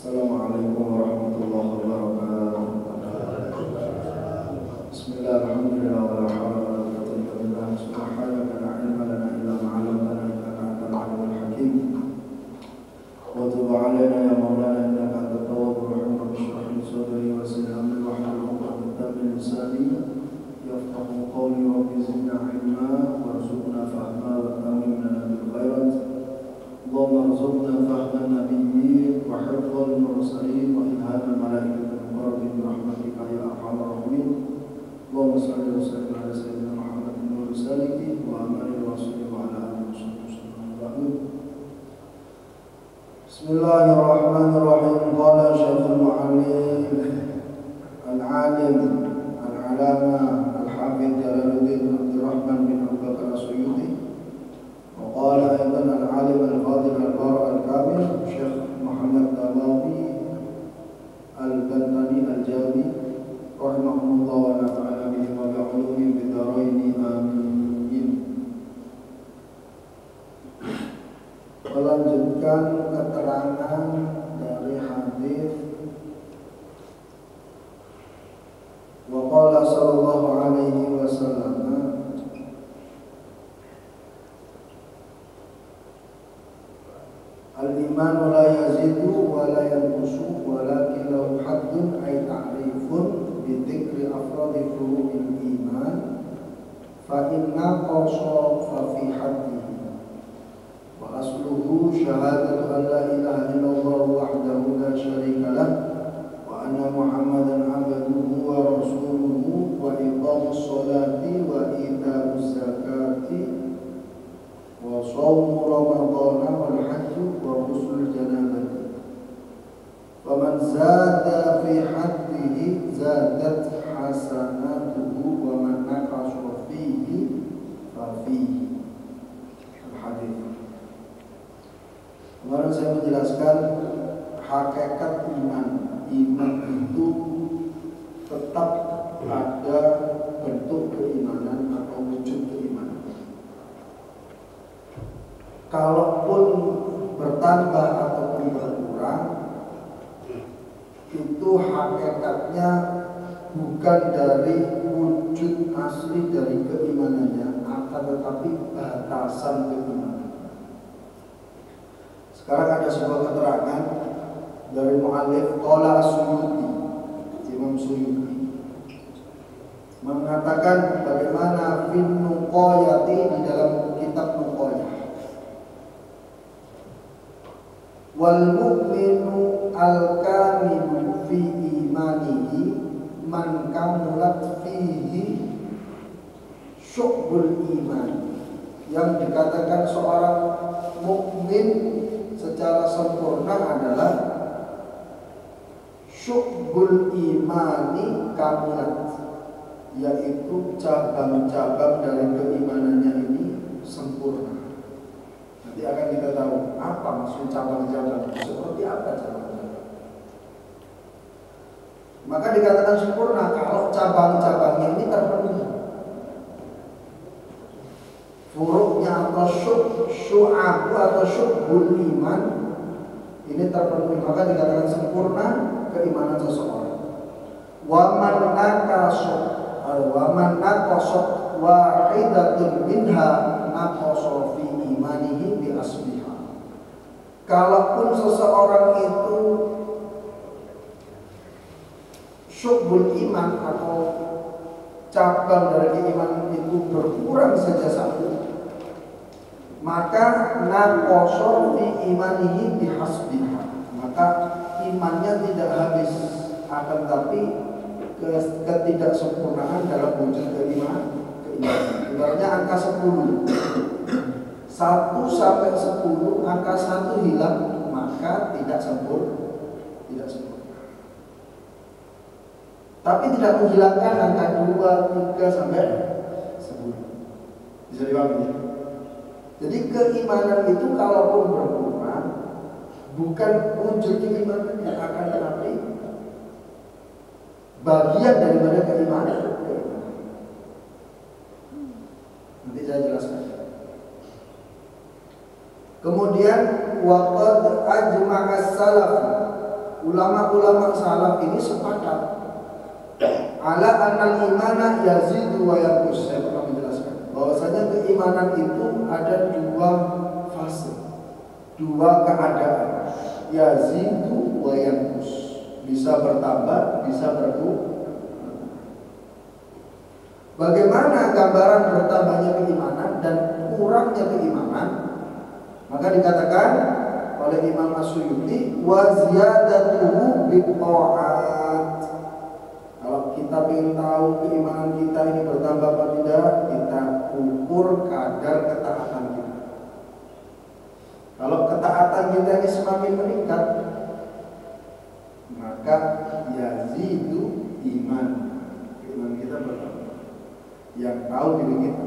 Assalamualaikum warahmatullahi wabarakatuh. Bismillah, alhamdulillah, wa la hawla wa la quwwata illa billah. Subhanaka la ilma lana illa ma 'allamtana innaka antal alimul hakim. Wa tub 'alaina ya maulana innaka antat tawwabur rahim. Rabbi shrah li sadri wa yassir li amri wahlul 'uqdatam min lisani yafqahu qawli. Rabbi zidna 'ilma warzuqna fahma wa tamim lana bil khairat. Allahumma rzuqna fahman nabiyyin wa hifdzal mursalin wa ilhamal malaikatil muqarrabin bi rahmatika ya arhamar rahimin. Allahumma shalli wa sallim ala sayyidina Muhammadin wa alihi wa amali wa sallim wa ala alihi wa sahbihi. Bismillahirrahmanirrahim. Qala Syekhul Mu'allif al-alim al-alama al-hafidz Jalaluddin Abdurrahman bin Abu Bakar As-Suyuti. وقال أيضا العالم الفاضل البارع الكامل الشيخ محمد دماوي البناني الجابي رحمه الله ونفعنا به وبعلومه في الدارين آمين. Melanjutkan keterangan dari hadis waqala sallallahu alaihi wasallam al-iman la yazidu wa la yanqusu walakin lahu haddun ay ta'rifun bi dzikri afradi furu'il iman fa inna qasa fa fi haddihi wa asluhu syahadatu an la ilaha illallah wahdahu la syarika lah wa anna muhammadan abduhu wa rasuluhu wa iqamus sholati wa ita'uz zakati wa shawmu ramadhana wal hajju wa ghusl janabati. Faman zada fi haddihi zadat hasanatuhu wa man naqasa fihi fa fihi. Al-hadits. Kemarin saya menjelaskan hakikat iman. Iman itu tetap ada bentuk keimanan atau wujud keimanan. Kalaupun bertambah ataupun berkurang, itu hakikatnya bukan dari wujud asli dari keimanannya, akan tetapi batasan keimanan. Sekarang ada sebuah keterangan dari mu'allif qala As-Suyuti, Imam Suyuti mengatakan bagaimana fin nuqayati di dalam kitab Nuqayah. Wal mu'minu al-kamilu fi imanihi man kamulat fihi syu'bul iman. Yang dikatakan seorang mukmin secara sempurna adalah syu'bul imani kamulat, yaitu cabang-cabang dari keimanannya ini sempurna. Nanti akan kita tahu apa maksud cabang-cabang, seperti apa cabang-cabang. Maka dikatakan sempurna kalau cabang-cabangnya ini terpenuhi. Furuknya atau syu'abu atau syu'bul iman ini terpenuhi, maka dikatakan sempurna keimanan seseorang. Wa man naqasa wahidatun minha naqasa fi imanihi bi asliha. Kalaupun seseorang itu syu'bul iman atau cabang dari keimanan itu berkurang saja satu, maka naqasa fi imanihi bi hasbiha, maka imannya tidak habis, akan tapi ketidaksempurnaan dalam wujud keimanan. Ibaratnya angka 10, 1 sampai 10, angka 1 hilang, maka tidak sempurna. Tapi tidak menghilangkan angka 2, 3 sampai 10. Bisa dipahami ya? Jadi keimanan itu kalaupun berkurang, bukan wujud keimanan yang akan tetapi bagian daripada keimanan. Nanti saya jelaskan. Kemudian waqad ajma'a salaf ulama-ulama salaf ini sepakat ala anal imana yazidu wa yanqus. Saya pernah menjelaskan bahwasanya keimanan itu ada dua fase, dua keadaan, yazidu wa yanqus, bisa bertambah, bisa berkurang. Bagaimana gambaran bertambahnya keimanan dan kurangnya keimanan? Maka dikatakan oleh Imam As-Suyuti wa ziyadatuhu bitta'at. Kalau kita ingin tahu keimanan kita ini bertambah atau tidak, kita ukur kadar ketaatan kita. Kalau ketaatan kita ini semakin meningkat, maka yazidu iman, keimanan kita bertambah. Yang tahu diri kita,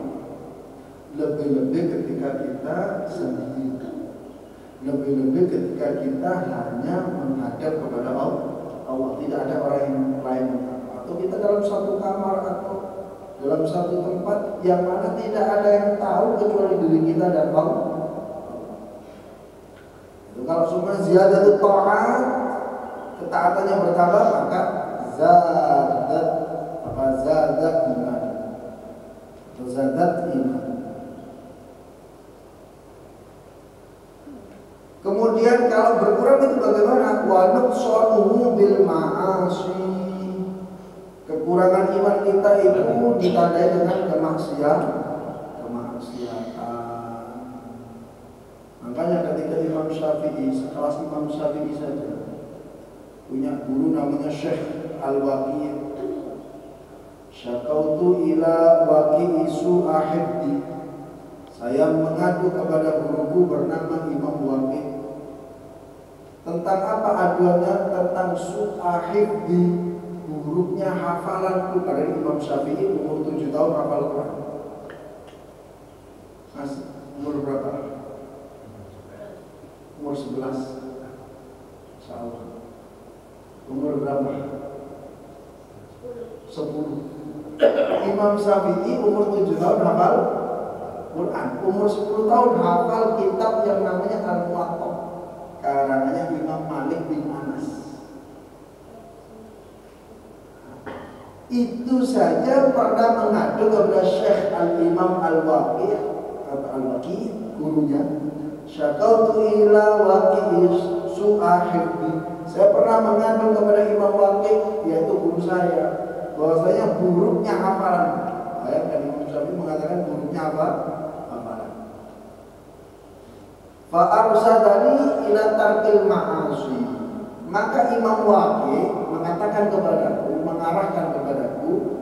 lebih-lebih ketika kita sendiri, lebih-lebih ketika kita hanya menghadap kepada Allah, tidak ada orang yang lain, atau kita dalam satu kamar atau dalam satu tempat yang mana tidak ada yang tahu kecuali diri kita dan Allah. Itu kalau semua ziyadatul ta'at, ketaatannya bertambah, maka zadat iman atau zadat iman. Kemudian kalau berkurang itu bagaimana? Wa nuqsanuhu bil ma'asi. Kekurangan iman kita itu ditandai dengan kemaksiatan. Makanya ketika Imam Syafi'i, sekelas Imam Syafi'i saja, punya guru namanya Syekh Al-Waqi', syakautu ila waqi'i su'ahibdi, saya mengadu kepada guruku bernama Imam Waqi'. Tentang apa aduannya? Tentang su'ahibdi, buruknya hafalanku. Pada Imam Syafi'i umur 7 tahun hafal Quran. Mas, umur berapa? Umur 11. Insyaallah. Umur berapa? 10. Imam Syafi'i umur 7 tahun hafal Quran. Umur 10 tahun hafal kitab yang namanya Al-Muwatta, karangannya Imam Malik bin Anas. Itu saja pernah mengadu kepada Syekh Al-Imam Al-Waqi', gurunya. Syakautu ila waqi'i su'ahibdi, saya pernah mengadu kepada Imam Waqi', yaitu guru saya, bahwasanya buruknya hafalan. Dan Imam Syafi'i mengatakan buruknya apa? Hafalan. Fa arsadani ila tarkil ma'asi, maka Imam Waqi' mengatakan kepadaku, mengarahkan kepadaku,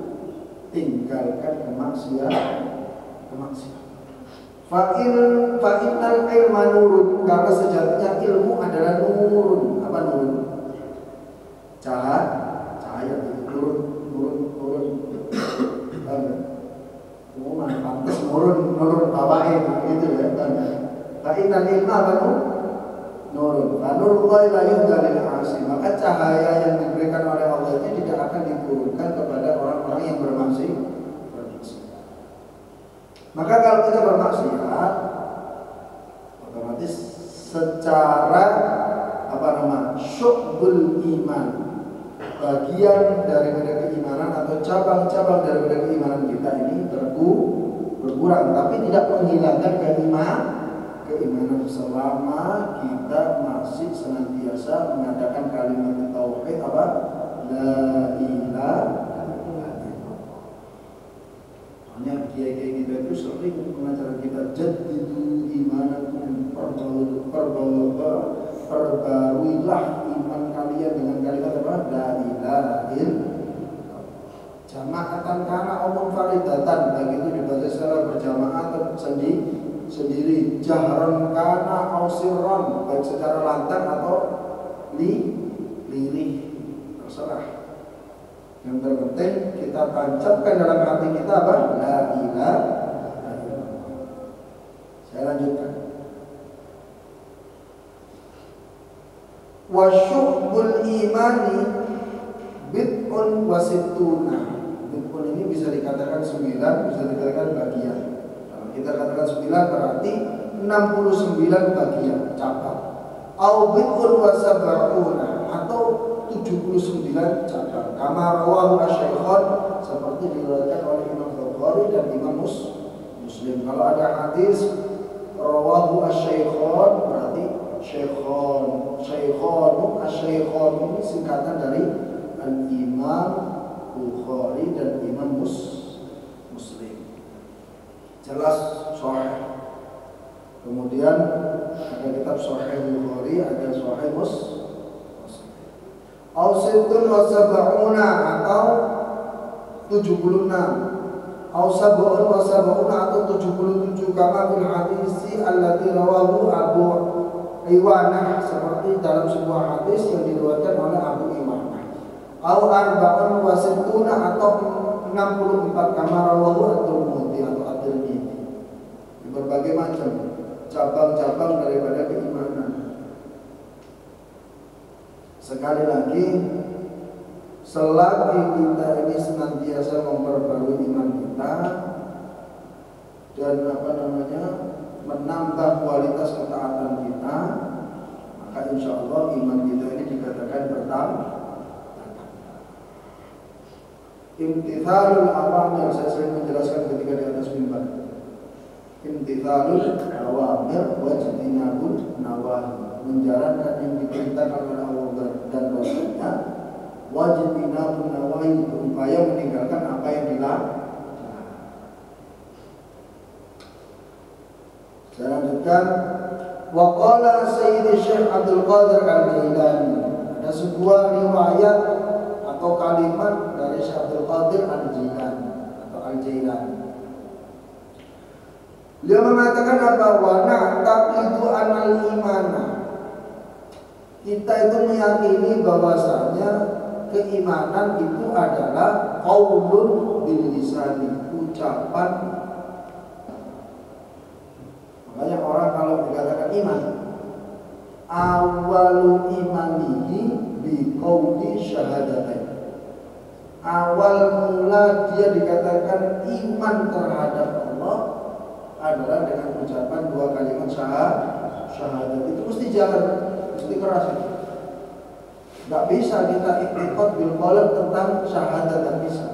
tinggalkan kemaksiatan. Fa'innal ilma nurun, karena sejatinya ilmu adalah nurun. Apa nurun? Cahaya itu nurun. Pantas nurun bawain gitu ya. Fa'innal ilma apa nurun. Nurul la yuhdalil asi, maka cahaya yang diberikan oleh Allah itu tidak akan diturunkan kepada orang-orang yang bermaksiat. Maka kalau kita bermaksiat, otomatis secara syu'bul iman, bagian daripada keimanan atau cabang-cabang daripada keimanan kita ini berkurang, tapi tidak menghilangkan keimanan selama kita masih senantiasa mengadakan kalimat tauhid la ilaha illallah. Hanya kiai-kiai kita itu sering mengajarkan kita jadidu imanakum, perbaruilah iman kalian dengan kalimat apa? La ilaha illallah. Jama'atan kana umum faridatan, baik itu dibaca secara berjamaah atau sendiri, jahran kana au sirran, baik secara lantang atau lirih, terserah. Yang terpenting kita tancapkan dalam hati kita apa? La ilaha illallah. Saya lanjutkan. Wa syu'bul imani bid'un wa sittuna. Bid'un ini bisa dikatakan 9, bisa dikatakan bagian. Kalau kita katakan 9 berarti 69 bagian cabang. Au bid'un wa sab'una, atau 79 cabang. Kama rawahu asy-Syaikhan, seperti diriwayatkan oleh Imam Bukhari dan Imam Muslim. Kalau ada hadis rawahu asy-Syaikhan berarti Syaikhan ini singkatan dari Al-Imam Bukhari dan Imam Muslim. Jelas sahih. Kemudian ada kitab Sahih Bukhari, ada Sahih Muslim. Ausitun wa sab'una atau 76. Ausabun wa sab'una atau 77 kama fil hadisi allati rawahu Abu Iwanah, seperti dalam sebuah hadis yang diriwayatkan oleh Abu Iwanah. Au arba'un wa sittuna atau 64 kama rawahu At-Tirmidzi atau At-Tirmidzi. Berbagai macam cabang-cabang daripada keimanan. Sekali lagi, selagi kita ini senantiasa memperbarui iman kita dan menambah kualitas ketaatan kita, maka insya Allah iman kita ini dikatakan bertambah. Imtithalul awamir, saya sering menjelaskan ketika di atas mimbar. Imtithalul awamir wajtinabun nawahi, menjalankan yang diperintahkan oleh Allah dan Rasulnya, wajtinabun nawahi, berupaya meninggalkan apa yang dilarang. Saya lanjutkan. Wa qala Sayyid Syekh Abdul Qadir Al-Jailani, ada sebuah riwayat atau kalimat dari Syekh Abdul Qadir Al-Jailani atau Al-Jailani. Dia mengatakan apa? Wa na'taqidu anal imana, kita itu meyakini bahwasanya keimanan itu adalah qaulun bil lisani, ucapan. Makanya orang kalau dikatakan iman, awalu imanihi bi qauli syahadatain, awal mula dia dikatakan iman terhadap Allah adalah dengan ucapan dua kalimat syahadat. Itu mesti jalan, mesti keras. Nggak bisa kita iktikad bil qalb tentang syahadat, nggak bisa.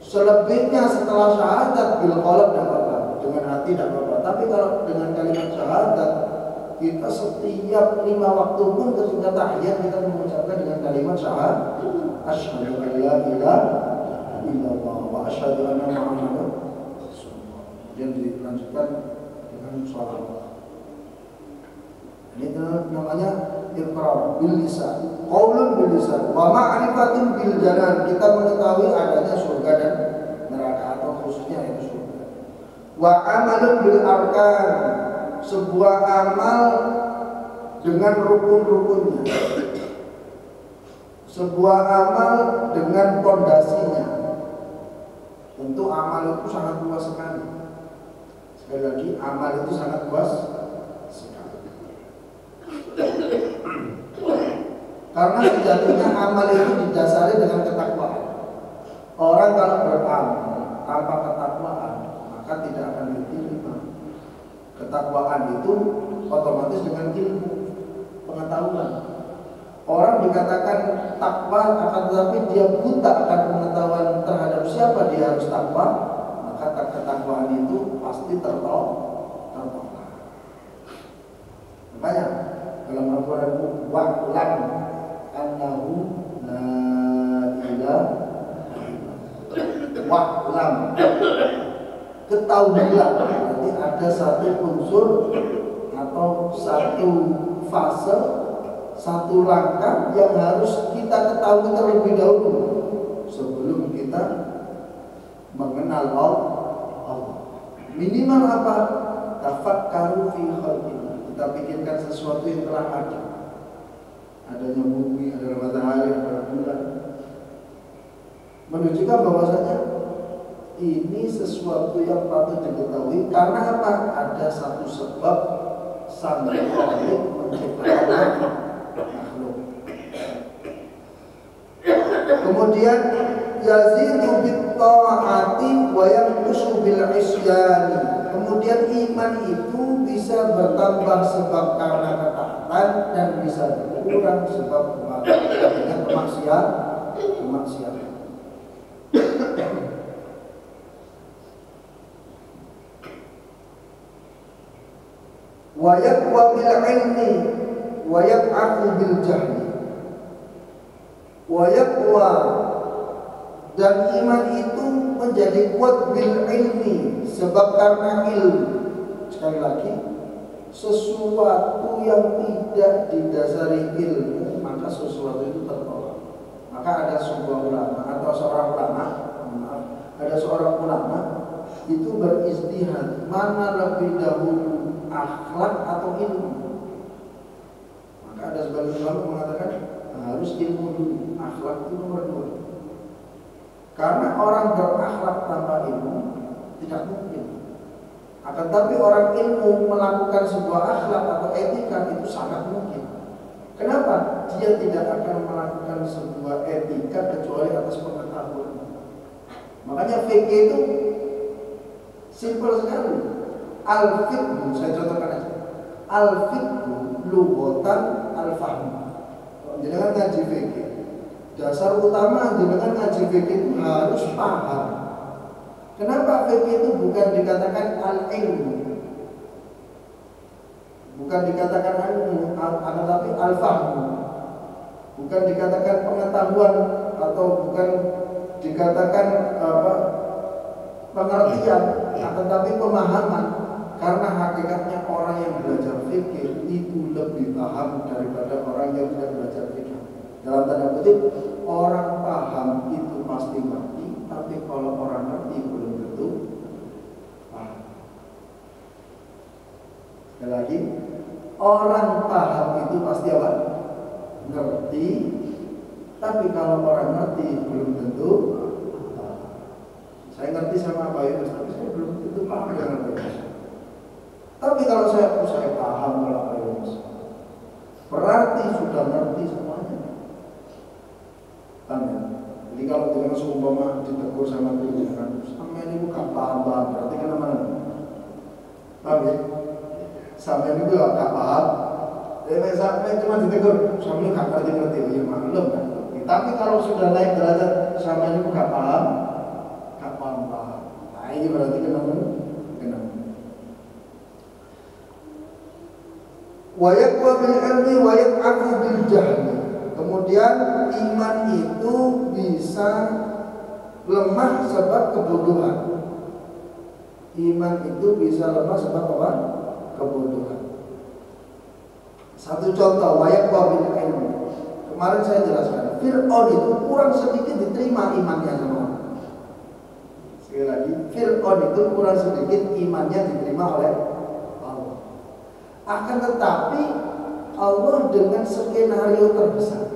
Selebihnya setelah syahadat bil qalb tidak apa-apa, dengan hati tidak apa-apa. Tapi kalau dengan kalimat syahadat, kita setiap 5 waktu pun ketika tahiyat kita mengucapkan dengan kalimat syahadat, asyhadu an la ilaha illallah wa asyhadu anna muhammadar rasulullah. Kemudian dilanjutkan dengan sholawat. Ini namanya iqrar bil lisan, qaulun bil lisan, wa ma'rifatun bil janan. Kita mengetahui adanya surga dan neraka, atau khususnya itu surga. Wa amalun bil arkan, sebuah amal dengan rukun-rukunnya, sebuah amal dengan pondasinya. Tentu amal itu sangat luas sekali. Sekali lagi, amal itu sangat luas sekali. Karena sejatinya amal itu didasari dengan ketakwaan. Orang kalau beramal tanpa ketakwaan, maka tidak akan diterima. Ketakwaan itu otomatis dengan ilmu, pengetahuan. Orang dikatakan takwa, akan tetapi dia buta akan pengetahuan terhadap siapa dia harus takwa, maka ketakwaan itu pasti tertolak. Makanya dalam Al-Quran itu wa'lam annahu la ilaha illallah. Wa'lam, ketahuilah, berarti ada satu unsur atau satu fase, satu langkah yang harus kita ketahui terlebih dahulu sebelum kita mengenal Allah. Minimal apa? Tafakkaru fi khalqillah, kita pikirkan sesuatu yang telah ada. Adanya bumi, ada matahari, ada bulan, menunjukkan bahwasanya ini sesuatu yang patut diketahui. Karena apa? Ada satu sebab sang Khaliq menciptakan makhluk. Kemudian yazidu bit ta'ati wa yanqusu bil isyani. Kemudian iman itu bisa bertambah sebab karena ketaatan dan bisa berkurang sebab kemaksiatan. dengan kemaksiatan. Wa yaqwa bil ilmi wa yaq'u bil jahli. Wa yaqwa, dan iman itu menjadi kuat bil ilmi, sebab karena ilmu. Sekali lagi, sesuatu yang tidak didasari ilmu, maka sesuatu itu tertolak. Maka ada sebuah ulama atau seorang ulama, ada seorang ulama itu beristihad, mana lebih dahulu akhlak atau ilmu. Maka ada sebagian ulama mengatakan harus ilmu dulu, akhlak itu nomor 2. Karena orang berakhlak tanpa ilmu tidak mungkin. Akan tapi orang ilmu melakukan sebuah akhlak atau etika itu sangat mungkin. Kenapa? Dia tidak akan melakukan sebuah etika kecuali atas pengetahuan. Makanya fikih itu simpel sekali. Al-fiqhu, saya contohkan aja. Al-fiqhu lughatan al-fahmu. Jangan ngaji fikih, dasar utama jangan ngaji fikih itu harus paham. Kenapa fikih itu bukan dikatakan al-ilmu, bukan dikatakan ilmu, akan tapi al-fahmu, bukan dikatakan pengetahuan atau bukan dikatakan pengertian, akan tapi pemahaman. Karena hakikatnya orang yang belajar fikih itu lebih paham daripada orang yang tidak belajar fikih. Dalam tanda kutip, orang paham itu pasti ngerti, tapi kalau orang ngerti belum tentu paham. Sekali lagi, orang paham itu pasti apa? Ngerti, tapi kalau orang ngerti belum tentu paham. Saya ngerti sama Pak Yunus, tapi saya belum tentu paham dengan Pak Yunus. Tapi kalau saya paham kalau Pak Yunus, berarti sudah ngerti semuanya. Paham ya? Jadi kalau dengan seumpama ditegur sama dirinya kan, sama ini bukan paham, berarti kan mana? Paham ya? Sampai ini juga gak paham. Sampai cuma ditegur, sama ini gak ngerti-ngerti, ya maklum kan. Tapi kalau sudah naik derajat, sama ini gak paham, gak paham. Nah ini berarti kenapa? Wa yaqwa bil ilmi wa yaq'u bil jahli. Kemudian iman itu bisa lemah sebab kebodohan. Iman itu bisa lemah sebab apa? Kebodohan. Satu contoh, wa yaqwa bil ilmi. Kemarin saya jelaskan, Fir'aun itu kurang sedikit diterima imannya sama Allah. Sekali lagi, Fir'aun itu kurang sedikit imannya diterima oleh Allah. Akan tetapi Allah dengan skenario terbesar,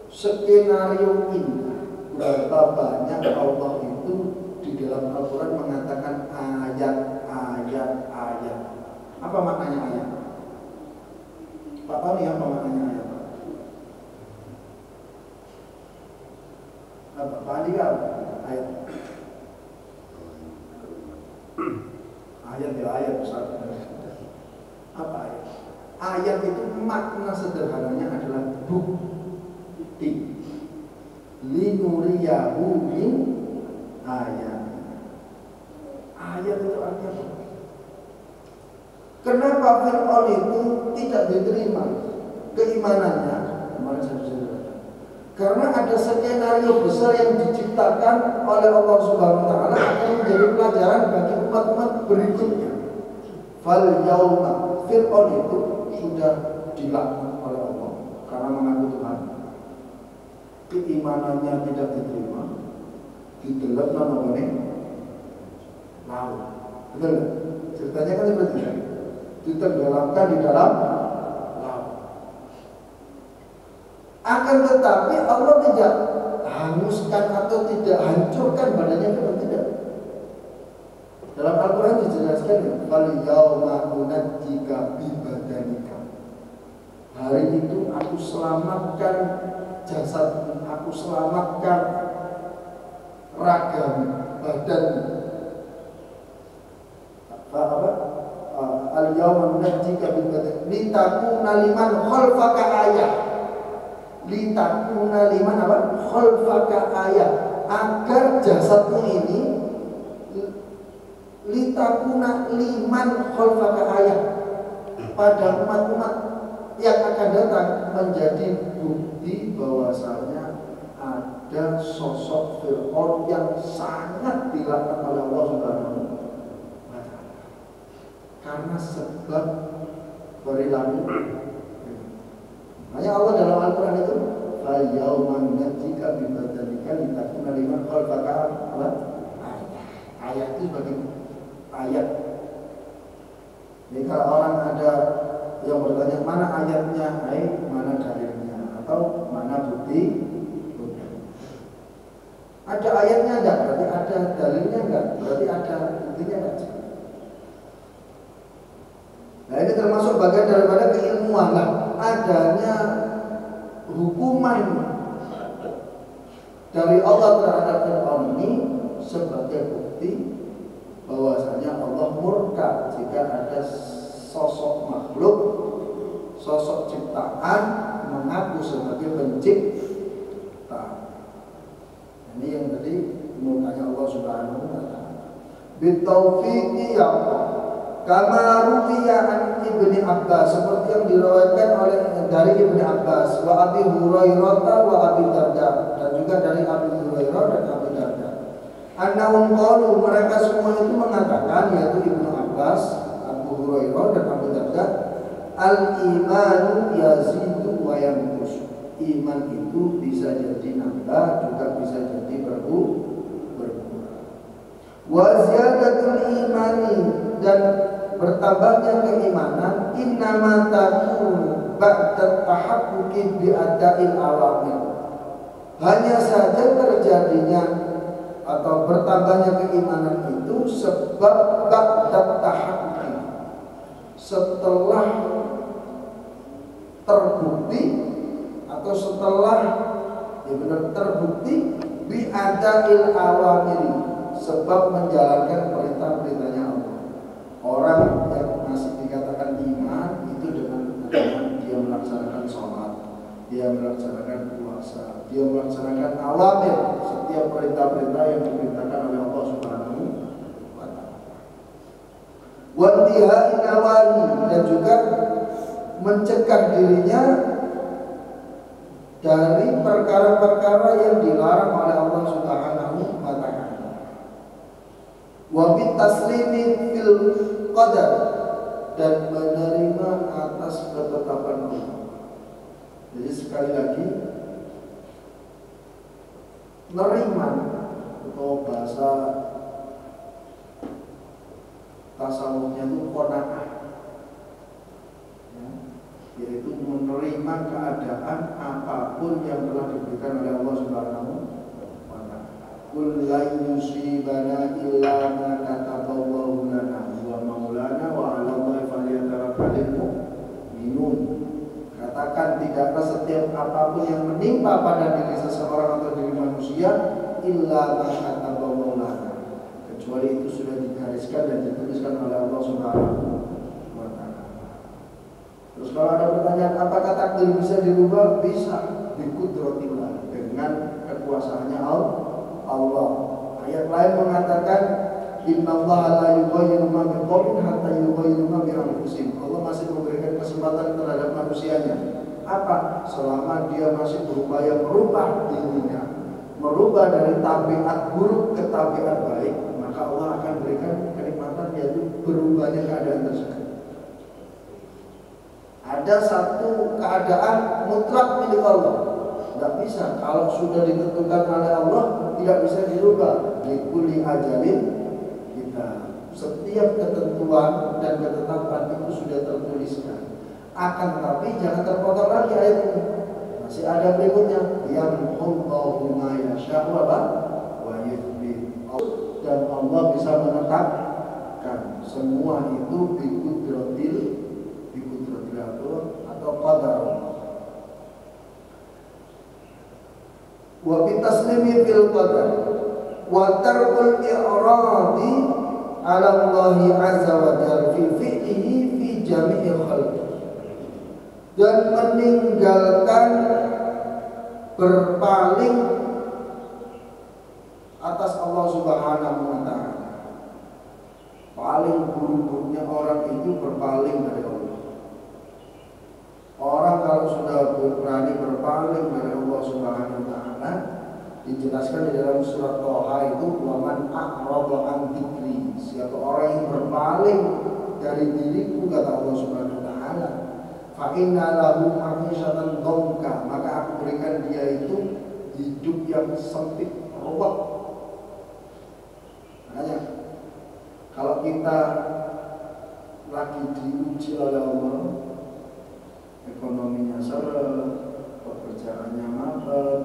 skenario indah. Berapa banyak Allah itu di dalam Al-Quran mengatakan ayat. Apa maknanya ayat? Pak tahu nih apa maknanya ayat? Apa? Pak Andi kan? Ayat. Ayat besar. Apa ayat? Ayat itu makna sederhananya adalah bukti. Linuriyahu min ayat. Ayat itu artinya apa? Kenapa Fir'aun itu tidak diterima keimanannya? Kemarin saya ceritakan. Karena ada skenario besar yang diciptakan oleh Allah Subhanahu wa taala akan menjadi pelajaran bagi umat-umat berikutnya. Fal yauma, Fir'aun itu sudah dilaknat oleh Allah karena mengaku Tuhan. Keimanannya tidak diterima, didelep namanya laut. Betul nggak? Ceritanya kan seperti itu. Ditenggelamkan di dalam laut. Akan tetapi Allah tidak hanguskan atau tidak hancurkan badannya, tidak. Dalam Al-Quran dijelaskan, fal yauma nunajjika bi badanika. Hari itu aku selamatkan jasadmu, aku selamatkan ragamu, badanmu. Apa? Al-yawma nunajjika bi badanika litakuna liman khalfaka ayah. litakuna liman apa? Khalfaka ayat, agar jasadmu ini litakuna liman khalfaka ayat, pada umat-umat yang akan datang menjadi bukti bahwasanya ada sosok Fir'aun yang sangat dilaknat oleh Allah Subhanahu wa ta'ala karena sebab perilaku. Makanya Allah dalam Al-Quran itu falyawman najika bibadalika litakuna liman khalfaka ayat itu sebagai ayat. Jadi kalau orang ada yang bertanya mana ayatnya, mana dalilnya, atau mana bukti? Ada ayatnya enggak? Berarti ada dalilnya enggak? Berarti ada buktinya enggak? Nah ini termasuk bagian daripada keilmuan lah. Adanya hukuman dari Allah terhadap Fir'aun ini sebagai bukti bahwasanya Allah murka jika ada sosok makhluk, sosok ciptaan mengaku sebagai pencipta. Ini yang tadi murkanya Allah Subhanahu wa ta'ala. Bitaufiqi ya Allah. Kama ruwiya an Ibni Abbas, seperti yang diriwayatkan oleh dari Ibni Abbas, wa Abi Hurairah wa Abi Darda, dan juga dari Abi Hurairah dan Abi Darda. Annahum qalu, mereka semua itu mengatakan, yaitu Ibnu Abbas, Abu Hurairah dan Abu Darda, al-imanu yazidu wa yanqus. Iman itu bisa jadi nambah, juga bisa jadi berkurang. Wa ziyadatul imani, dan bertambahnya keimanan innama takunu ba'da tahaqquqi bi ada'il awamir. Hanya saja terjadinya atau bertambahnya keimanan itu sebab ba'da tahaqquqi, setelah terbukti atau setelah benar terbukti bi ada'il awamir, sebab menjalankan perintah-perintahnya Allah. Orang yang masih dikatakan iman itu dengan dia melaksanakan sholat, dia melaksanakan puasa, dia melaksanakan awamir, setiap perintah-perintah yang diperintahkan oleh Allah Subhanahu wa ta'ala. Wantihai nawani, dan juga mencegah dirinya dari perkara-perkara yang dilarang oleh Allah Subhanahu wa ta'ala. Wa bitaslimi fil qadar, dan menerima atas ketetapan Allah. Jadi sekali lagi, menerima atau bahasa tasawufnya itu qanaah, ya, yaitu menerima keadaan apapun yang telah diberikan oleh Allah Subhanahu wa ta'ala. Qul la yusibana illa ma kataballahu lana wa maulana wa 'ala Allahi falyatawakkalul mu'minun. Katakan, tidaklah setiap apapun yang menimpa pada diri seseorang atau diri manusia illa ma kataballahu lana, kecuali itu sudah digariskan dan dituliskan oleh Allah Subhanahu wa ta'ala. Terus kalau ada pertanyaan apakah takdir bisa dirubah? Bisa, biqudratillah, dengan kekuasaannya Allah. Ayat lain mengatakan innallaha la yughayyiru ma biqaumin hatta yughayyiru ma bi anfusihim. Allah masih memberikan kesempatan terhadap manusianya. Apa? Selama dia masih berupaya merubah dirinya, merubah dari tabiat buruk ke tabiat baik, maka Allah akan berikan kenikmatan, yaitu berubahnya keadaan tersebut. Ada satu keadaan mutlak milik Allah, tidak bisa. Kalau sudah ditentukan oleh Allah, tidak bisa dirubah. Likulli ajalin kita, setiap ketentuan dan ketetapan itu sudah tertuliskan. Akan tetapi jangan terpotong lagi ayat ini. Masih ada berikutnya, yang Allahu ma yasha'u wa yuthbit. Dan Allah bisa menetapkan semua itu biqudratil atau qadar. Wa bitaslimi fil qadar wa tarkul i'radi 'ala Allah 'azza wa jalla fi fi'lihi fi jami'i khalqi, dan meninggalkan berpaling atas Allah Subhanahu wa Ta'ala. Paling buruk-buruknya orang itu berpaling dari Allah. Orang kalau sudah berani berpaling dari Allah Subhanahu wa Ta'ala, dijelaskan di dalam surat Thaha itu, waman a'rada an dzikri, siapa orang yang berpaling dari diriku, kata Allah Subhanahu wa Ta'ala, fa inna lahu ma'isatan dhanka, maka aku berikan dia itu hidup yang sempit, ruwet. Makanya kalau kita lagi diuji oleh Allah, ekonominya seret, pekerjaannya mampet,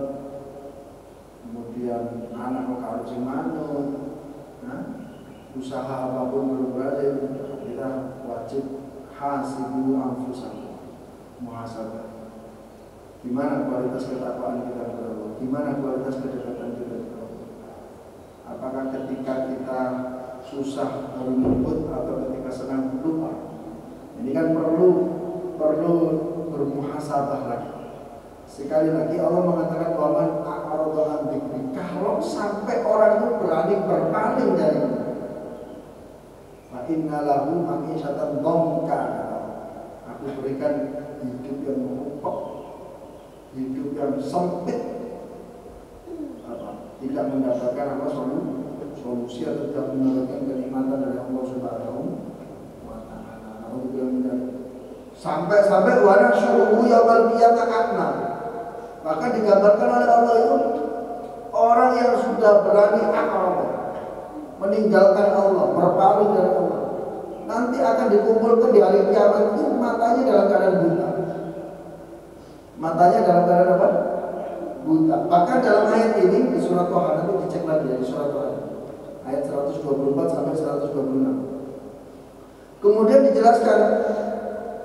kemudian anak harus manut, usaha apapun belum berhasil, kita wajib hasibu anfusakum, muhasabah. Gimana kualitas ketakwaan kita kepada Allah? Gimana kualitas kedekatan kita kepada Allah? Apakah ketika kita susah baru nyebut atau ketika senang lupa? Ini kan perlu bermuhasabah lagi. Sekali lagi Allah mengatakan waman a'rada an dzikri, kalau sampai orang itu berani berpaling dari itu, fa inna lahu ma'isatan dhanka, aku berikan hidup yang mengupek, hidup yang sempit, tidak mendapatkan apa solusi atau tidak mendapatkan kenikmatan dari Allah Subhanahu wa Ta'ala. Sampai wala syuruhu yaumil qiyamah akna. Maka digambarkan oleh Allah itu orang yang sudah berani akal, meninggalkan Allah, berpaling dari Allah, nanti akan dikumpulkan di hari kiamat itu matanya dalam keadaan buta. Matanya dalam keadaan apa? Buta. Maka dalam ayat ini di surat Thaha, nanti dicek lagi ya, di surat Thaha ayat 124 sampai 126. Kemudian dijelaskan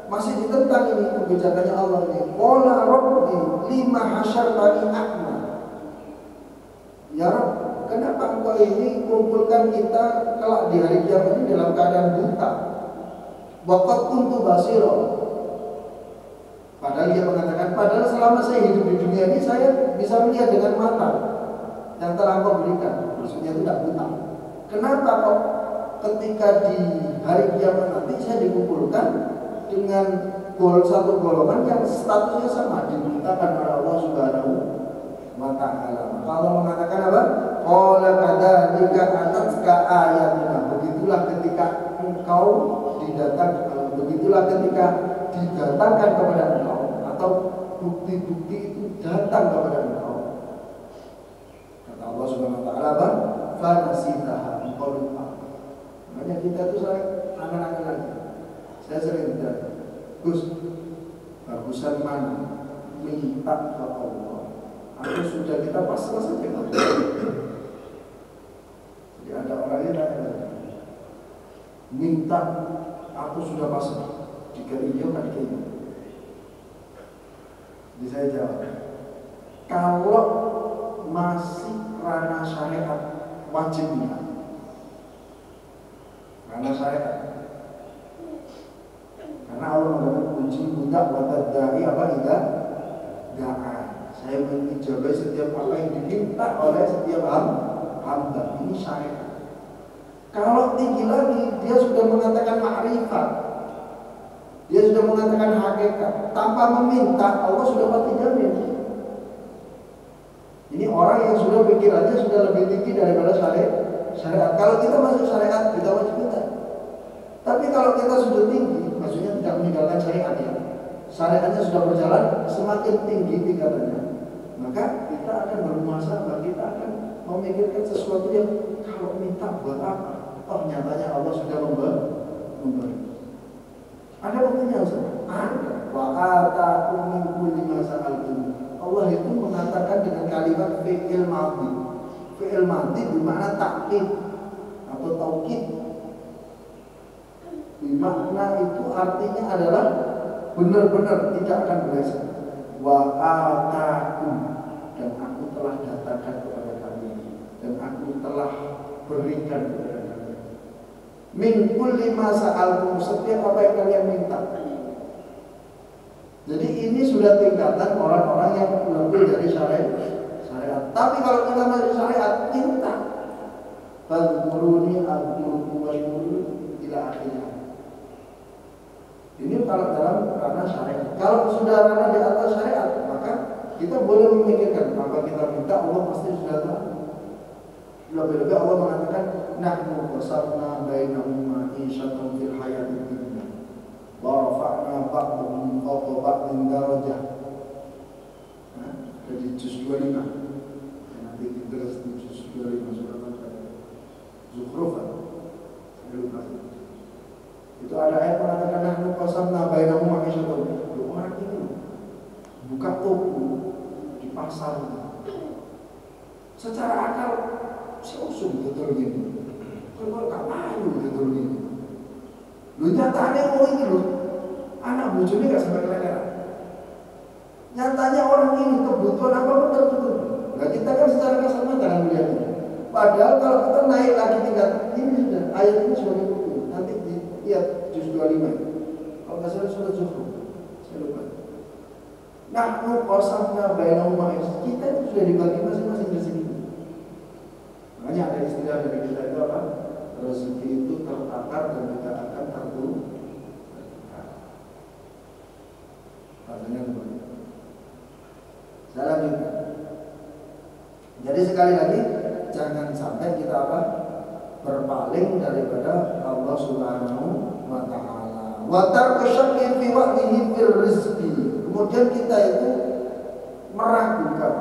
masih ditentang ini kebijakannya Allah ini. Qala rabbi lima hasyartani a'ma. Ya Rabb, kenapa engkau ini kumpulkan kita kelak di hari kiamat ini dalam keadaan buta? Waqad kuntu basira. Padahal dia mengatakan, padahal selama saya hidup di dunia ini saya bisa melihat dengan mata yang telah Engkau berikan. Maksudnya itu tidak buta. Kenapa kok ketika di hari kiamat nanti saya dikumpulkan dengan satu golongan yang statusnya sama, dibutakan oleh Allah Subhanahu wa Ta'ala? Maka Allah mengatakan apa? Qala kadzalika atatka ayatina. Begitulah ketika engkau didatangkan kepada engkau, atau bukti-bukti itu datang kepada engkau. Kata Allah Subhanahu wa Ta'ala apa? Fanasitaha, engkau lupa. Makanya kita itu angan-angan lagi. Saya sering ditanya, Gus, bagusan mana? Minta ke Allah atau sudah kita pasrah saja? Jadi ada orang yang tanya, minta aku sudah pasrah? Jika iya kan iya. Jadi saya jawab, kalau masih ranah syariat wajib minta. Ranah syariat. Karena Allah mengatakan kunci budak watat dari apa tidak da'a. Saya mengijabai setiap apa yang diminta oleh setiap hamba. Ini syariat. Kalau tinggi lagi, dia sudah mengatakan ma'rifat, dia sudah mengatakan hakikat. Tanpa meminta, Allah sudah pasti jamin. Ini orang yang sudah pikirannya sudah lebih tinggi daripada syariat. Kalau kita masuk syariat, kita wajib minta. Tapi kalau kita sudah tinggi, maksudnya tidak meninggalkan syariatnya, syariatnya sudah berjalan, semakin tinggi tingkatannya, maka kita akan bermuhasabah, kita akan memikirkan sesuatu yang kalau minta buat apa? Oh, nyatanya Allah sudah memberi. Ada buktinya Ustaz? Ada. Wa ataakum min kulli ma sa'altum. Allah itu mengatakan dengan kalimat fi'il madhi. Fi'il madhi bermakna takkid atau taukid. Makna itu artinya adalah benar-benar tidak akan berhasil. Wa ataakum, dan aku telah datangkan kepada kalian, dan aku telah berikan kepada kalian. Min kulli ma sa'altum, setiap apa yang kalian minta. Jadi ini sudah tingkatan orang-orang yang lebih dari syariat. Tapi kalau kita masih syariat, minta fadhkuruni adkurkum washkuruni ila akhirnya. Ini kalau dalam ranah syariat. Kalau sudah ranah di atas syariat, maka kita boleh memikirkan apa kita minta, Allah pasti sudah tahu. Lebih-lebih Allah mengatakan nahnu qasamna bainahum ma'isyatan fil hayatid dunya wa rafa'na ba'dahum fawqa ba'din darajah. Jadi juz 25. Nanti ditulis di juz 25 surat Zukhruf. Itu ada ayat mengatakan nahnu qasamna bainahum ma'isyatan. Orang ini buka toko di pasar. Secara akal seusum betul gini. Kalau gak malu betul gini. Lu nyatanya orang ini loh, anak bojone gak sampai keleleran. Nyatanya orang ini kebutuhan apa pun tertutup. Nah kita kan secara kasar mata kan melihatnya. Padahal kalau kita naik lagi tingkat ini sudah ayat ini sebagai bukti. Nanti lihat juz 25. Kalau nggak salah surat Zukhruf. Saya lupa. Nahnu qasamna bainahum ma'isyatal. Kita itu sudah dibagi masing-masing rezeki. Makanya ada istilah dari kita itu apa? Rezeki itu tertakar dan tidak akan tertutup. Rasanya seperti itu. Saya lanjutkan. Jadi sekali lagi jangan sampai kita apa? Berpaling daripada Allah Subhanahu wa taala. Wa tarku syakkin fi wa'dihi fil rizqi. Kemudian kita itu meragukan.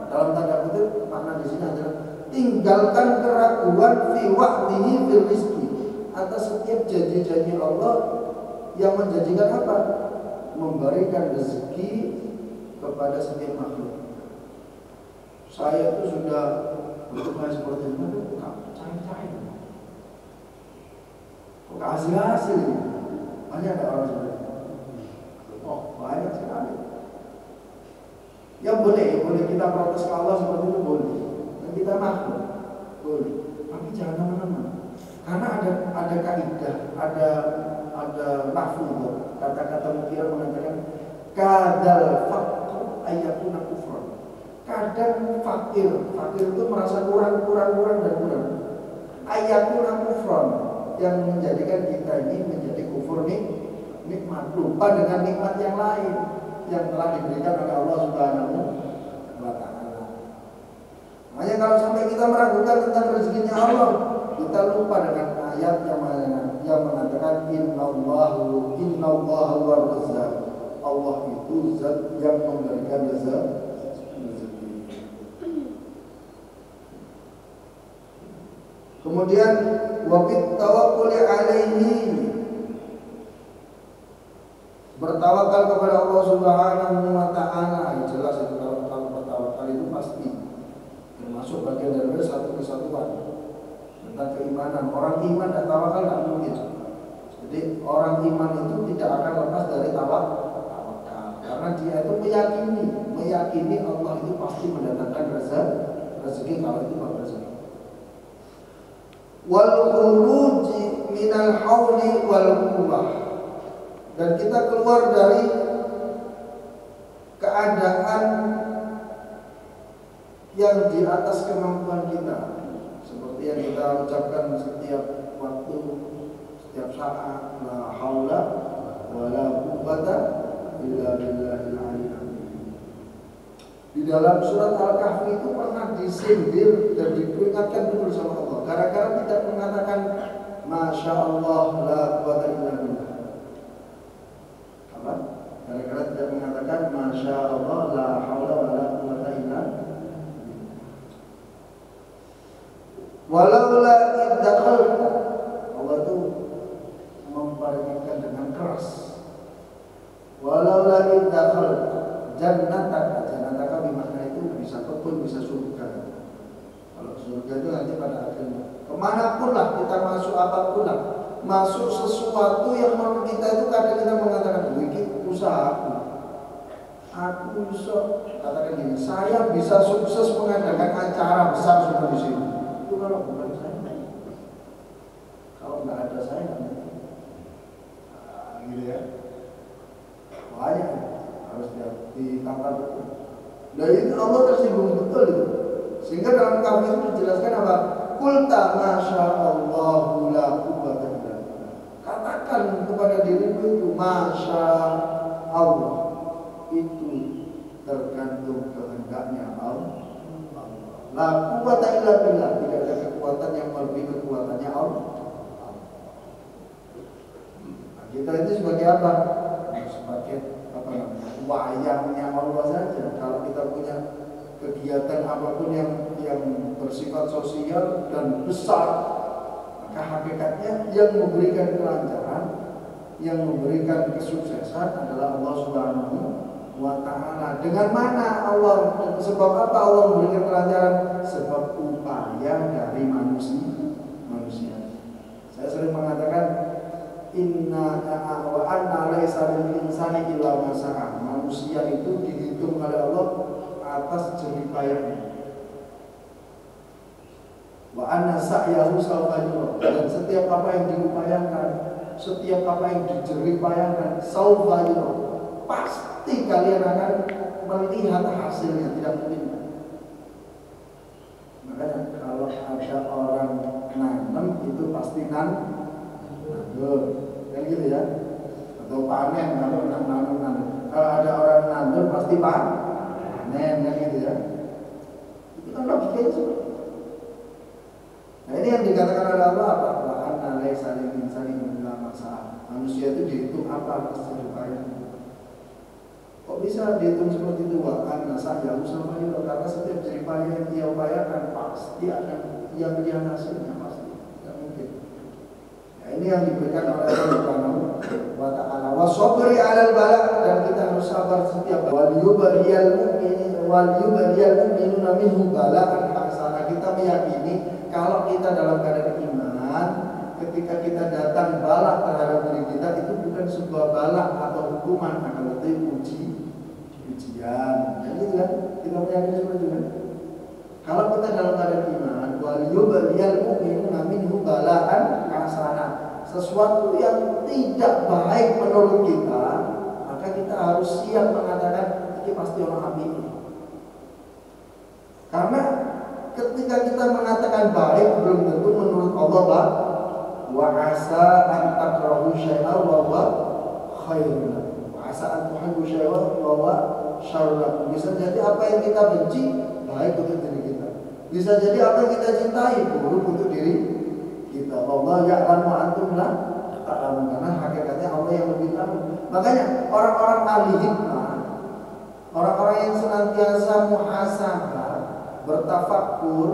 Dalam tanda kutip makna di sini adalah tinggalkan keraguan fi wa'dihi fil rizqi atas setiap janji-janji Allah yang menjanjikan apa? Memberikan rezeki kepada setiap makhluk. Saya itu sudah berdoa seperti itu, kok cair-cair, kok hasil-hasil. Banyak ada orang seperti itu. Oh, banyak sekali. Ya boleh kita protes ke Allah seperti itu boleh. Dan kita makhluk boleh. Tapi jangan kemana-mana. Karena ada kaidah, ada mahfuz. Kata-kata mukir mengatakan kadal faqr ayatuna kufran. Kadang fakir itu merasa kurang. Ayatuna kufran yang menjadikan kita ini menjadi kufur nikmat, lupa dengan nikmat yang lain yang telah diberikan oleh Allah Subhanahu wa taala. Makanya kalau sampai kita meragukan tentang rezekinya Allah, kita lupa dengan ayat yang mengatakan innallahu war-razzaq. Allah itu zat yang memberikan rezeki. Kemudian wabit tawakkul alaihi, bertawakal kepada Allah Subhanahu wa taala. Jelas itu kalau bertawakal itu pasti termasuk bagian dari satu kesatuan tentang keimanan. Orang iman dan tawakal tidak mungkin. Jadi orang iman itu tidak akan lepas dari tawakal karena dia itu meyakini Allah itu pasti mendatangkan rezeki kalau itu bukan rezeki. Wal khuruj minal hauli wal quwwah, dan kita keluar dari keadaan yang di atas kemampuan kita, seperti yang kita ucapkan setiap waktu, setiap saat, la haula wala quwwata illa billahil aliyyil azim. Di dalam surat Al-Kahfi itu pernah disindir dan diperingatkan betul sama Allah gara-gara tidak mengatakan Masya Allah la quwwata illa billah. Apa? Gara-gara tidak mengatakan Masya Allah la haula wa la quwwata illa billah. Walaula iddakal, Allah itu memperingatkan dengan keras. Walaula iddakal jannataka bimakna itu bisa kebun, bisa surga. Kalau surga itu nanti pada akhirnya kemanapun lah kita masuk, apapun lah masuk sesuatu yang menurut kita itu kadang kita mengatakan ini usaha aku bisa katakan gini, saya bisa sukses mengadakan acara besar seperti di sini. Itu kalau bukan saya, kalau nggak ada saya gitu ya, banyak harus dia ditata betul. Nah itu Allah tersinggung betul itu. Sehingga dalam kafir itu dijelaskan apa? Qulta masya Allahu la quwwata illa billah. Katakan kepada dirimu itu masya Allah, itu tergantung kehendaknya Allah. La quwwata illa billah, tidak ada kekuatan yang melebihi kekuatannya Allah. Nah, kita itu sebagai apa? Sebagai apa namanya? Wayangnya Allah saja. Kalau kita punya kegiatan apapun yang bersifat sosial dan besar, maka hakikatnya yang memberikan kelancaran, yang memberikan kesuksesan adalah Allah Subhanahu wa ta'ala. Dengan mana Allah, sebab apa Allah memberikan kelancaran? Sebab upaya dari manusia. Saya sering mengatakan inna wa anna laisa lil insani illa ma sa'a. Manusia itu dihitung oleh Allah atas jerih payahnya. Wa anna sa'yahu sawfa yura. Dan setiap apa yang diupayakan, setiap apa yang dijerih payahkan, sawfa yura, pasti kalian akan melihat hasilnya, tidak mungkin. Makanya kalau ada orang nanam itu pasti nandur, kan gitu ya, atau panen. Kalau nanam. Kalau ada orang nandur pasti panen, kan gitu ya. Itu kan logikanya seperti itu. Nah ini yang dikatakan oleh Allah apa? Wa anna laisa lil insani illa ma sa'a. Manusia itu dihitung apa atas jerih payahnya. Kok bisa dihitung seperti itu? Wa anna sa'yahu sawfa yura. Karena setiap jerih payah yang dia upayakan pasti akan ia melihat hasilnya, pasti. Tidak mungkin. Nah ini yang diberikan oleh Allah Subhanahu wa ta'ala. Wa sabri 'alal bala, dan kita harus sabar setiap wal yubariyal mu'minuna minhu bala'an hasana. Kita meyakini kalau kita dalam keadaan iman, ketika kita datang balak terhadap diri kita, itu bukan sebuah balak atau hukuman, akan tetapi ujian. Jadi kan kita meyakini seperti itu kan. Kalau kita dalam keadaan iman, wal yubaliyal mu'minuna minhu bala'an hasana, sesuatu yang tidak baik menurut kita, maka kita harus siap mengatakan ini pasti orang api ini. Karena ketika kita mengatakan baik, belum tentu menurut Allah baik. Wa asa an takrahu syai'a wa huwa khairun lakum. Wa asa an tuhibbu syai'a wa huwa syarrun lakum. Bisa jadi apa yang kita benci baik untuk diri kita. Bisa jadi apa yang kita cintai buruk untuk diri kita. Allah ya'lamu antum la ta'lamun. Karena hakikatnya Allah yang lebih tahu. Makanya orang-orang ahli hikmah, orang-orang yang senantiasa muhasabah, bertafakur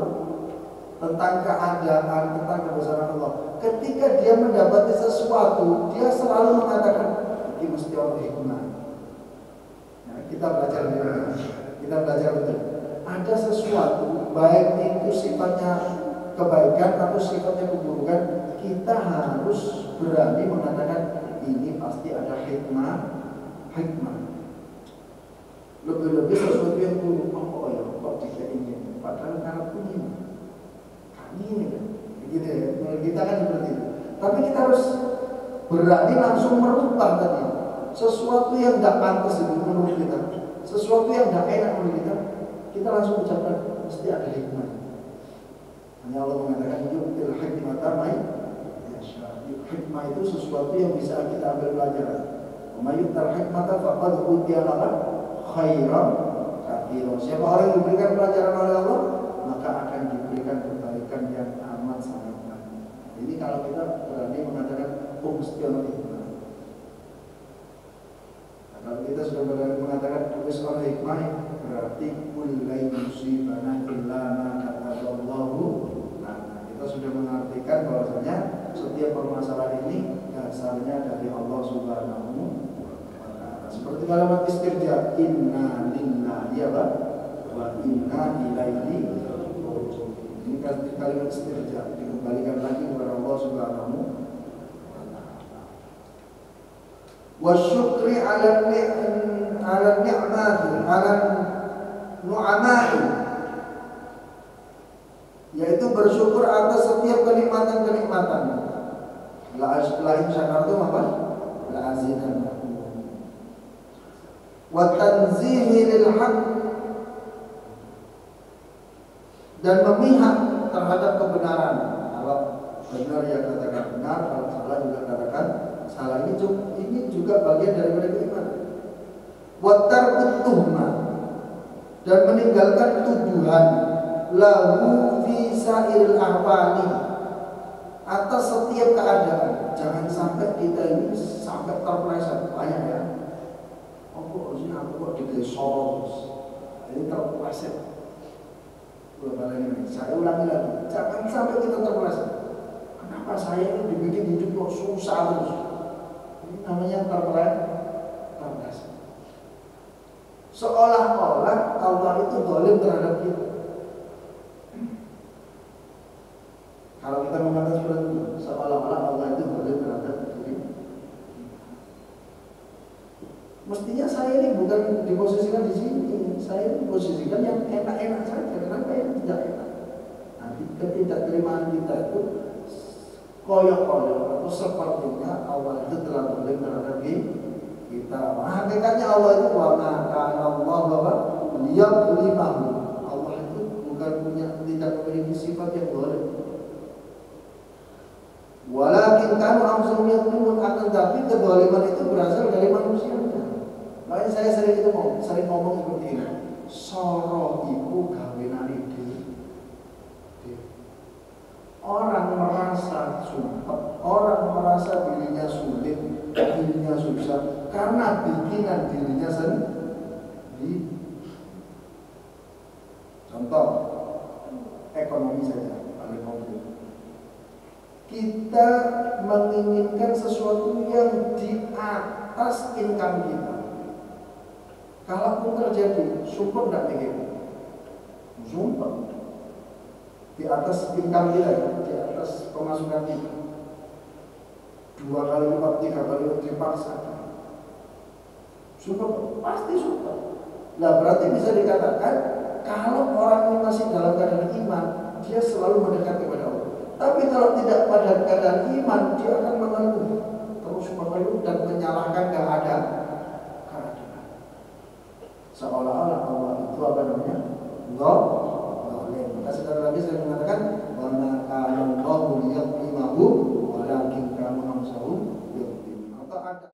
tentang keadaan, tentang kebesaran Allah. Ketika dia mendapati sesuatu, dia selalu mengatakan ini mesti Allah hikmah. Nah, kita belajar betul. Ada sesuatu, baik itu sifatnya kebaikan atau sifatnya keburukan, kita harus berani mengatakan ini pasti ada hikmah. Lebih-lebih sesuatu yang buruk, kok tidak ingin, padahal karena punya kami kan, gitu ya. Kita kan seperti itu. Tapi kita harus berani langsung merubah tadi sesuatu yang tidak pantas itu menurut kita, sesuatu yang tidak enak menurut kita langsung ucapkan mesti ada hikmah. Hanya Allah mengatakan yu'til hikmata may yasha. Hikmah itu sesuatu yang bisa kita ambil pelajaran. Wa may yu'tal hikmata faqad utiya khairan katsiran. Siapa orang yang diberikan pelajaran oleh Allah, maka akan diberikan kebaikan yang amat sangat banyak. Ini kalau kita berani mengatakan mesti Allah hikmah. Nah, kalau kita sudah berani mengatakan tulis Allah hikmah, berarti kullai musibana illa ma kataballahu. Nah, kita sudah mengartikan bahwasanya setiap permasalahan ini dasarnya dari Allah Subhanahu. Seperti kalimat istirja, inna lillahi wa inna ilaihi raji'un. Ini kalimat istirja, dikembalikan lagi kepada Allah Subhanahu wa ta'ala. Wa syukri 'ala ni'mati, 'ala nu'amati, yaitu bersyukur atas setiap kenikmatan-kenikmatan. La in syakartum apa? La azidannakum. wa tanzihi lil haq, dan memihak terhadap kebenaran. Kalau benar ya katakan benar, kalau salah juga katakan salah. Ini juga bagian daripada keimanan. Wa tarkut tuhmah, dan meninggalkan tuduhan lahu fi sa'iril ahwali, atas setiap keadaan. Jangan sampai kita ini sampai terpeleset. Banyak ya, oh harusnya aku kok digesos, ini terpeleset. Saya ulangi lagi, jangan sampai kita terpeleset. Kenapa saya ini dibikin hidup kok susah terus? Ini namanya terpeleset. Seolah-olah Allah itu zalim terhadap kita. Kalau kita mengatakan seperti itu, seolah-olah Allah itu zalim terhadap diri. Mestinya saya ini bukan diposisikan di sini. Saya diposisikan yang enak-enak saja. Kenapa yang tidak enak? Nanti ketidakterimaan kita itu koyok-koyok atau sepertinya Allah itu telah zalim terhadap kita. Hakikatnya Allah itu wa kana Allah bahwa liyadlimahu. Allah itu bukan tidak memiliki sifat yang zalim. Walakin kanu anfusahum yadlimun, akan tapi kezaliman itu berasal dari manusianya. Makanya saya sering ngomong seperti ini. Soro iku gawenane dhewe. Orang merasa sumpah, orang merasa dirinya sulit, dirinya susah karena bikinan dirinya sendiri. Contoh ekonomi saja paling konkret. Kita menginginkan sesuatu yang di atas income kita. Kalaupun terjadi, sumpah tidak mikir, sumpah di atas income kita, di atas pemasukan kita, 2 kali lipat, 3 kali lipat dipaksakan, sumpah pasti sumpah. Nah berarti bisa dikatakan kalau orang ini masih dalam keadaan iman, dia selalu mendekat kepada Allah. Tapi kalau tidak pada keadaan iman, dia akan mengeluh, terus mengeluh dan menyalahkan keadaan. Seolah-olah Allah itu apa namanya? Zalim. Maka sekali lagi saya mengatakan